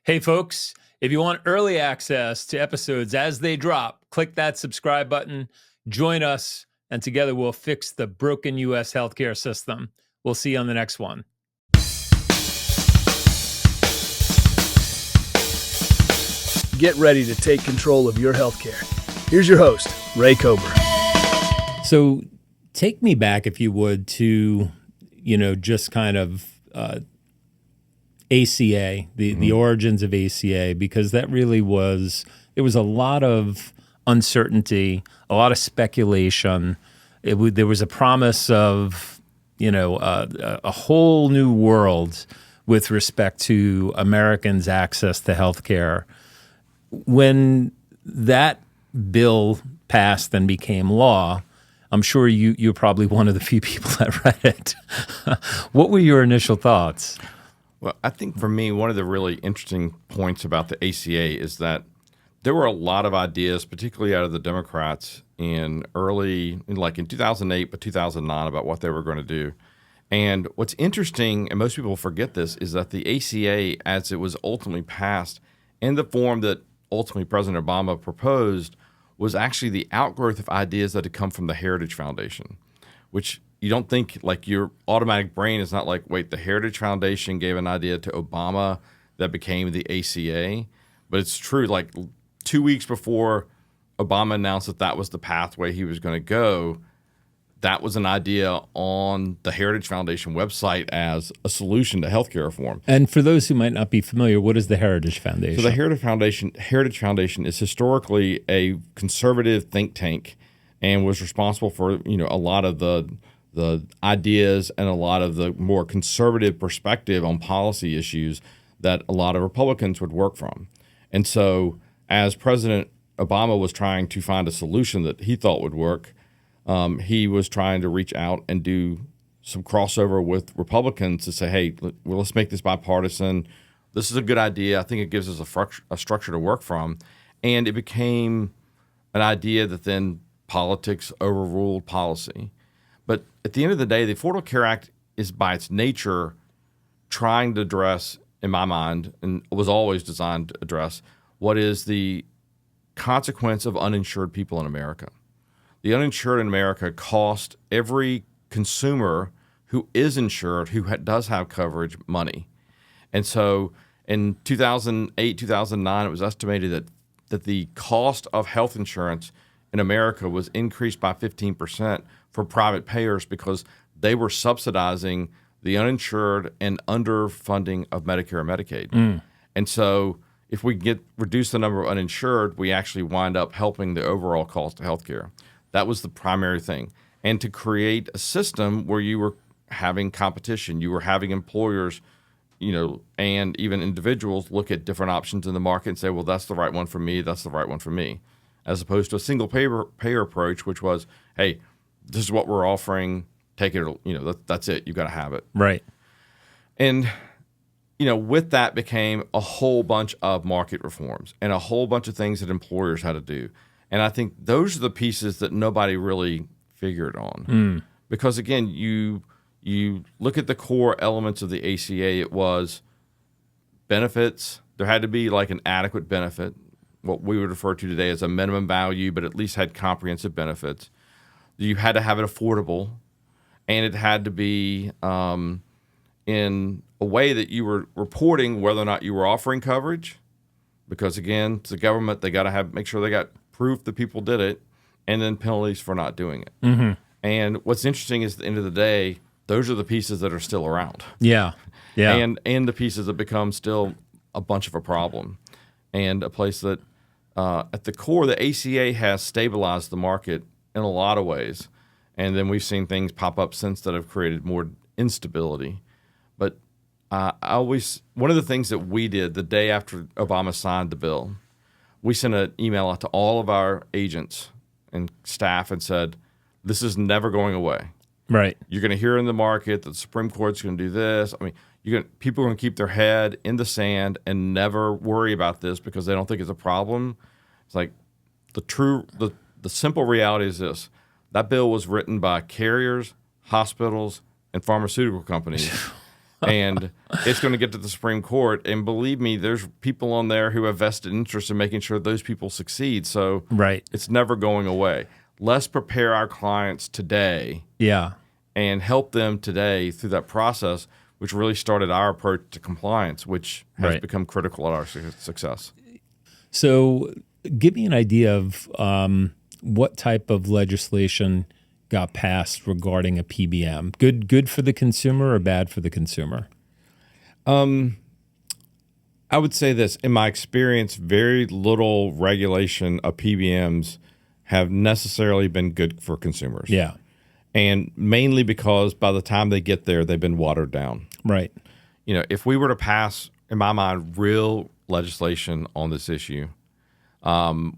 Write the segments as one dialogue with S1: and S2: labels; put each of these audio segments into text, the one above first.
S1: Hey, folks, if you want early access to episodes as they drop, click that subscribe button, join us, and together we'll fix the broken U.S. healthcare system. We'll see you on the next one.
S2: Get ready to take control of your healthcare. Here's your host, Ray Cober.
S1: So take me back, if you would, to, just kind of ACA, the origins of ACA, because that really was a lot of uncertainty, a lot of speculation. There was a promise of, a whole new world with respect to Americans' access to healthcare. When that bill passed and became law, I'm sure you're probably one of the few people that read it. What were your initial thoughts?
S3: Well, I think for me, one of the really interesting points about the ACA is that there were a lot of ideas, particularly out of the Democrats in 2008, but 2009, about what they were going to do. And what's interesting, and most people forget this, is that the ACA, as it was ultimately passed in the form that ultimately President Obama proposed, was actually the outgrowth of ideas that had come from the Heritage Foundation, which you don't think, like, your automatic brain is not like, wait, the Heritage Foundation gave an idea to Obama that became the ACA. But it's true, like 2 weeks before Obama announced that that was the pathway he was going to go, that was an idea on the Heritage Foundation website as a solution to healthcare reform.
S1: And for those who might not be familiar, what is the Heritage Foundation?
S3: So the Heritage Foundation is historically a conservative think tank and was responsible for, a lot of the ideas and a lot of the more conservative perspective on policy issues that a lot of Republicans would work from. And so as President Obama was trying to find a solution that he thought would work, he was trying to reach out and do some crossover with Republicans to say, hey, let's make this bipartisan. This is a good idea. I think it gives us a structure to work from. And it became an idea that then politics overruled policy. But at the end of the day, the Affordable Care Act is by its nature trying to address, in my mind, and was always designed to address, what is the consequence of uninsured people in America. The uninsured in America cost every consumer who is insured, who does have coverage, money. And so in 2008, 2009, it was estimated that the cost of health insurance in America was increased by 15% for private payers because they were subsidizing the uninsured and underfunding of Medicare and Medicaid. And so if we reduce the number of uninsured, we actually wind up helping the overall cost of healthcare. That was the primary thing. And to create a system where you were having competition, you were having employers, and even individuals look at different options in the market and say, well, that's the right one for me, that's the right one for me. As opposed to a single payer approach, which was, hey, this is what we're offering, take it, that's it, you got to have it.
S1: Right.
S3: And, with that became a whole bunch of market reforms and a whole bunch of things that employers had to do. And I think those are the pieces that nobody really figured on. Because, again, you look at the core elements of the ACA, it was benefits. There had to be like an adequate benefit, what we would refer to today as a minimum value, but at least had comprehensive benefits. You had to have it affordable, and it had to be in a way that you were reporting whether or not you were offering coverage. Because, again, it's the government, they got to make sure they got proof that people did it, and then penalties for not doing it. And what's interesting is at the end of the day, those are the pieces that are still around.
S1: Yeah.
S3: And the pieces that become still a bunch of a problem. And a place that, at the core, the ACA has stabilized the market in a lot of ways. And then we've seen things pop up since that have created more instability. But one of the things that we did the day after Obama signed the bill, we sent an email out to all of our agents and staff and said, this is never going away.
S1: Right.
S3: You're going to hear in the market that the Supreme Court's going to do this. I mean, people are going to keep their head in the sand and never worry about this because they don't think it's a problem. It's like the simple reality is this. That bill was written by carriers, hospitals, and pharmaceutical companies. And it's going to get to the Supreme Court. And believe me, there's people on there who have vested interest in making sure those people succeed. So
S1: Right.
S3: it's never going away. Let's prepare our clients today
S1: Yeah.
S3: and help them today through that process, which really started our approach to compliance, which has
S1: Right.
S3: become critical at our success.
S1: So give me an idea of what type of legislation got passed regarding a PBM. Good for the consumer or bad for the consumer?
S3: I would say this. In my experience, very little regulation of PBMs have necessarily been good for consumers.
S1: Yeah.
S3: And mainly because by the time they get there, they've been watered down.
S1: Right.
S3: You know, if we were to pass, in my mind, real legislation on this issue,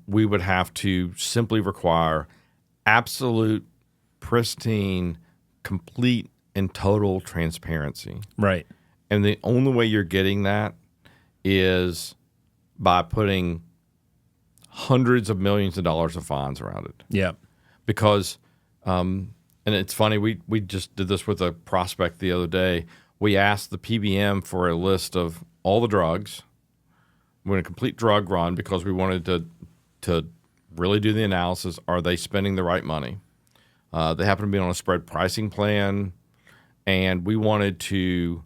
S3: we would have to simply require absolute, pristine, complete, and total transparency.
S1: Right.
S3: And the only way you're getting that is by putting hundreds of millions of dollars of fines around it.
S1: Yeah.
S3: Because, and it's funny, we just did this with a prospect the other day. We asked the PBM for a list of all the drugs. We're in a complete drug run because we wanted to really do the analysis. Are they spending the right money? They happen to be on a spread pricing plan, and we wanted to,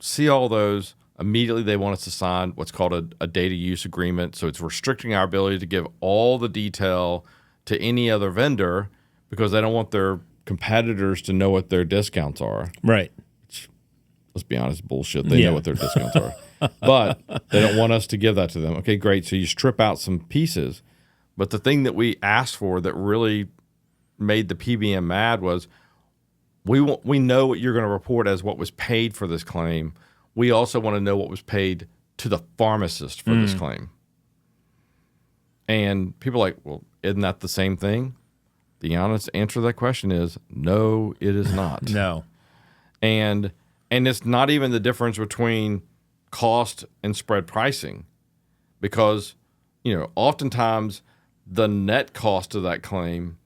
S3: see all those. Immediately, they want us to sign what's called a data use agreement. So it's restricting our ability to give all the detail to any other vendor because they don't want their competitors to know what their discounts are.
S1: Right.
S3: Let's be honest, bullshit. They know what their discounts are. But they don't want us to give that to them. Okay, great. So you strip out some pieces. But the thing that we asked for that really made the PBM mad was we know what you're going to report as what was paid for this claim. We also want to know what was paid to the pharmacist for this claim. And people are like, well, isn't that the same thing? The honest answer to that question is no, it is not.
S1: No.
S3: And it's not even the difference between cost and spread pricing because, oftentimes the net cost of that claim,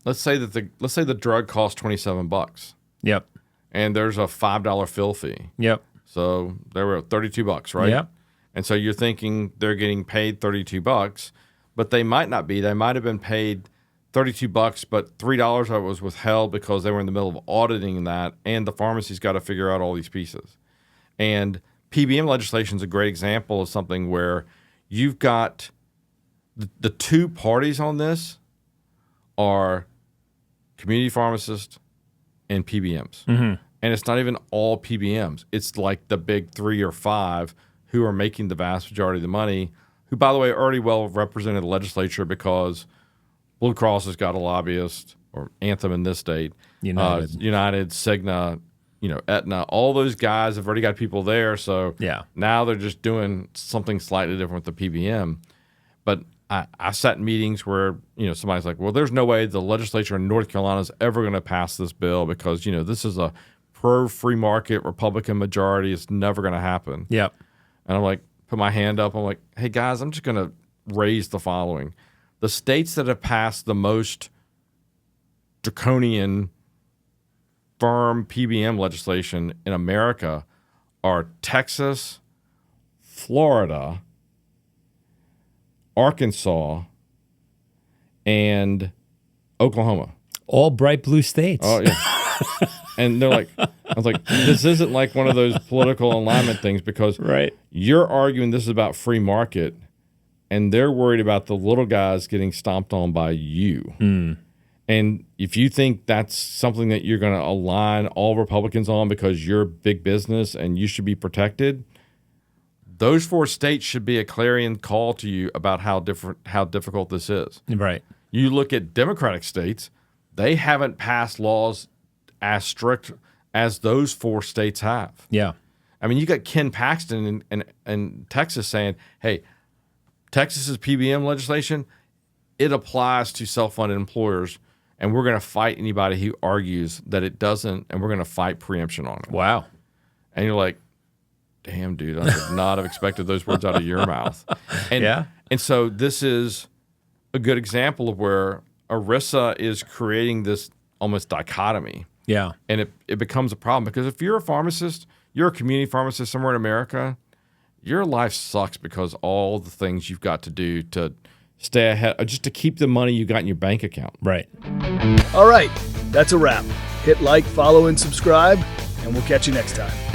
S3: let's say the drug costs $27
S1: Yep.
S3: and there's a $5 fill fee.
S1: Yep.
S3: So they were $32, right?
S1: Yep.
S3: And so you're thinking they're getting paid $32, but they might not be. They might have been paid $32, but $3 of it was withheld because they were in the middle of auditing that, and the pharmacy's got to figure out all these pieces. And PBM legislation is a great example of something where you've got the two parties on this are community pharmacists and PBMs. Mm-hmm. And it's not even all PBMs. It's like the big 3 or 5 who are making the vast majority of the money, who, by the way, are already well represented in the legislature because Blue Cross has got a lobbyist, or Anthem in this state, United, Cigna, Aetna. All those guys have already got people there. So now they're just doing something slightly different with the PBM. But I sat in meetings where, somebody's like, well, there's no way the legislature in North Carolina is ever going to pass this bill because, this is a pro-free market Republican majority. It's never going to happen.
S1: Yep.
S3: And I'm like, put my hand up. I'm like, hey, guys, I'm just going to raise the following. The states that have passed the most draconian, firm PBM legislation in America are Texas, Florida, Arkansas, and Oklahoma.
S1: All bright blue states.
S3: Oh, yeah. And they're like, I was like, this isn't like one of those political alignment things because you're arguing this is about free market and they're worried about the little guys getting stomped on by you. And if you think that's something that you're going to align all Republicans on because you're big business and you should be protected, those 4 states should be a clarion call to you about how difficult this is.
S1: Right.
S3: You look at Democratic states, they haven't passed laws as strict as those 4 states have.
S1: Yeah.
S3: I mean, you got Ken Paxton in Texas saying, hey, Texas's PBM legislation, it applies to self-funded employers, and we're going to fight anybody who argues that it doesn't, and we're going to fight preemption on it.
S1: Wow.
S3: And you're like, damn, dude, I would not have expected those words out of your mouth. And, and so this is a good example of where ERISA is creating this almost dichotomy.
S1: Yeah.
S3: And it becomes a problem because if you're a pharmacist, you're a community pharmacist somewhere in America, your life sucks because all the things you've got to do to stay ahead, just to keep the money you got in your bank account.
S1: Right.
S2: All right, that's a wrap. Hit like, follow, and subscribe, and we'll catch you next time.